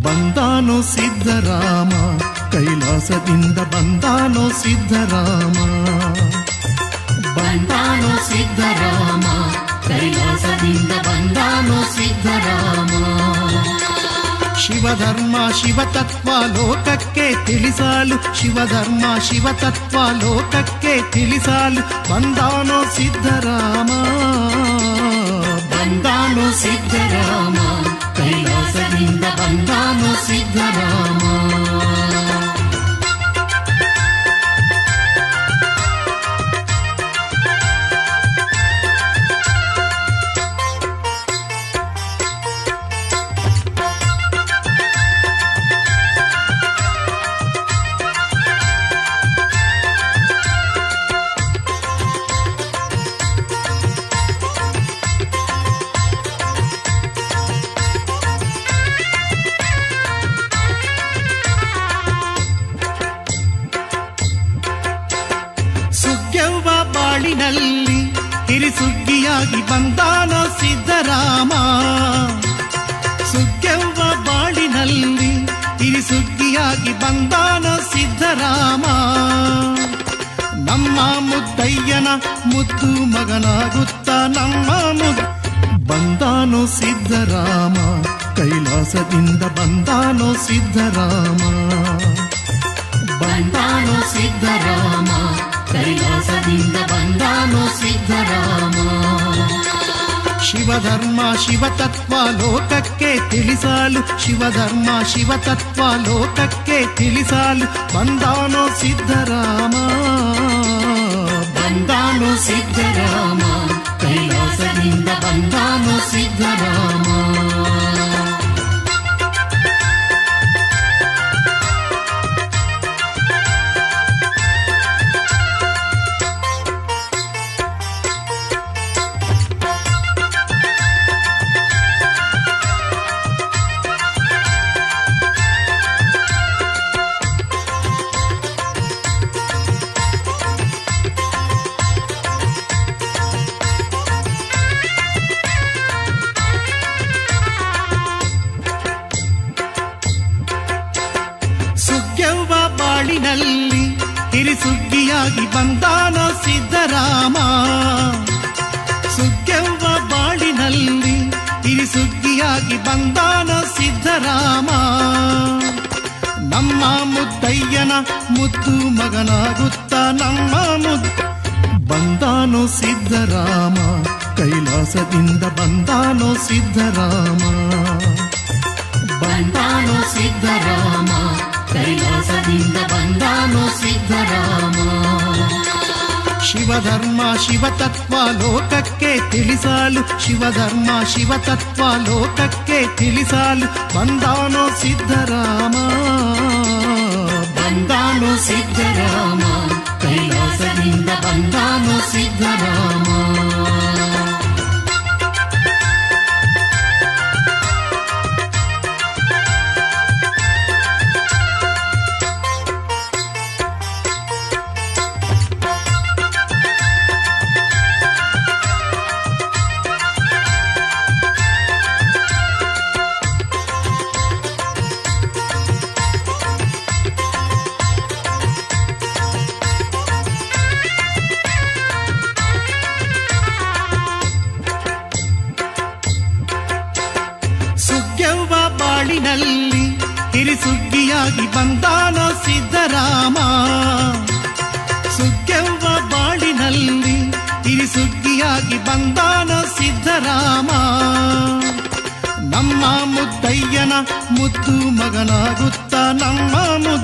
ಬಂದಾನೋ ಸಿದ್ಧರಾಮ, ಕೈಲಾಸದಿಂದ ಬಂದಾನೋ ಸಿದ್ಧರಾಮ. ಬಂದಾನೋ ಸಿದ್ಧರಾಮ, ಕೈಲಾಸದಿಂದ ಬಂದಾನೋ ಸಿದ್ಧರಾಮ. ಶಿವಧರ್ಮ ಶಿವತತ್ವ ಲೋಕಕ್ಕೆ ತಿಳಿಸಲು, ಶಿವಧರ್ಮ ಶಿವತತ್ವ ಲೋಕಕ್ಕೆ ತಿಳಿಸಲು ಬಂದಾನೋ ಸಿದ್ಧರಾಮ. ಬಂದಾನೋ ಸಿದ್ಧರಾಮ, ಕೈಲಾಸದಿಂದ ಬಂದಾನೋ ಸಿದ್ಧರಾಮ. ಸುಗ್ಯವ್ವ ಬಾಳಿನಲ್ಲಿ ಹಿರಿಸುಗ್ಗಿಯಾಗಿ ಬಂದಾನೋ ಸಿದ್ಧರಾಮ. ಸುಗ್ಯವ್ವ ಬಾಳಿನಲ್ಲಿ ಹಿರಿಸುಗ್ಗಿಯಾಗಿ ಬಂದಾನೋ ಸಿದ್ಧರಾಮ. ನಮ್ಮ ಮುದ್ದಯ್ಯನ ಮುದ್ದು ಮಗನಾಗುತ್ತ ನಮ್ಮ ಬಂದಾನೋ ಸಿದ್ಧರಾಮ, ಕೈಲಾಸದಿಂದ ಬಂದಾನೋ ಸಿದ್ಧರಾಮ. ಬಂದಾನೋ ಸಿದ್ಧರಾಮ, ಕೈಲಾಸದಿಂದ ಬಂದಾನೋ ಸಿದ್ಧರಾಮ. ಶಿವಧರ್ಮ ಶಿವತತ್ವ ಲೋಕಕ್ಕೆ ತಿಳಿಸಲು, ಶಿವಧರ್ಮ ಶಿವತತ್ವ ಲೋಕಕ್ಕೆ ತಿಳಿಸಲು ಬಂದಾನೋ ಸಿದ್ಧರಾಮ. ಬಂದಾನೋ ಸಿದ್ಧರಾಮ, ಕೈಲಾಸದಿಂದ ಬಂದಾನೋ ಸಿದ್ಧರಾಮ. ಸುಗ್ಯವ್ವ ಬಾಳಿನಲ್ಲಿ ಹಿರಿಸುಗ್ಗಿಯಾಗಿ ಬಂದಾನೋ ಸಿದ್ಧರಾಮ. ಸುಗ್ಯವ್ವ ಬಾಳಿನಲ್ಲಿ ಹಿರಿಸುಗ್ಗಿಯಾಗಿ ಬಂದಾನೋ ಸಿದ್ಧರಾಮ. ನಮ್ಮ ಮುದ್ದಯ್ಯನ ಮುದ್ದು ಮಗನಾಗುತ್ತ ನಮ್ಮ ಬಂದಾನೋ ಸಿದ್ಧರಾಮ, ಕೈಲಾಸದಿಂದ ಬಂದಾನೋ ಸಿದ್ಧರಾಮ. ಬಂದಾನೋ ಸಿದ್ಧರಾಮ, ಕೈಲಾಸದಿಂದ ಬಂದಾನೋ ಸಿದ್ಧರಾಮ. ಶಿವಧರ್ಮ ಶಿವತತ್ವ ಲೋಕಕ್ಕೆ ತಿಳಿಸಲು, ಶಿವಧರ್ಮ ಶಿವತತ್ವ ಲೋಕಕ್ಕೆ ತಿಳಿಸಲು ಬಂದಾನೋ ಸಿದ್ಧರಾಮ. ಬಂದಾನೋ ಸಿದ್ಧರಾಮ, ಕೈಲಾಸದಿಂದ ಬಂದಾನೋ ಸಿದ್ಧರಾಮ. ಸುಗ್ಯವ್ವ ಬಾಳಿನಲ್ಲಿ ಹಿರಿಸುಗ್ಗಿಯಾಗಿ ಬಂದಾನೋ ಸಿದ್ಧರಾಮ. ಸುಗ್ಯವ್ವ ಬಾಳಿನಲ್ಲಿ ಹಿರಿಸುಗ್ಗಿಯಾಗಿ ಬಂದಾನೋ ಸಿದ್ಧರಾಮ. ನಮ್ಮ ಮುದ್ದಯ್ಯನ ಮುದ್ದು ಮಗನಾಗುತ್ತ ನಮ್ಮ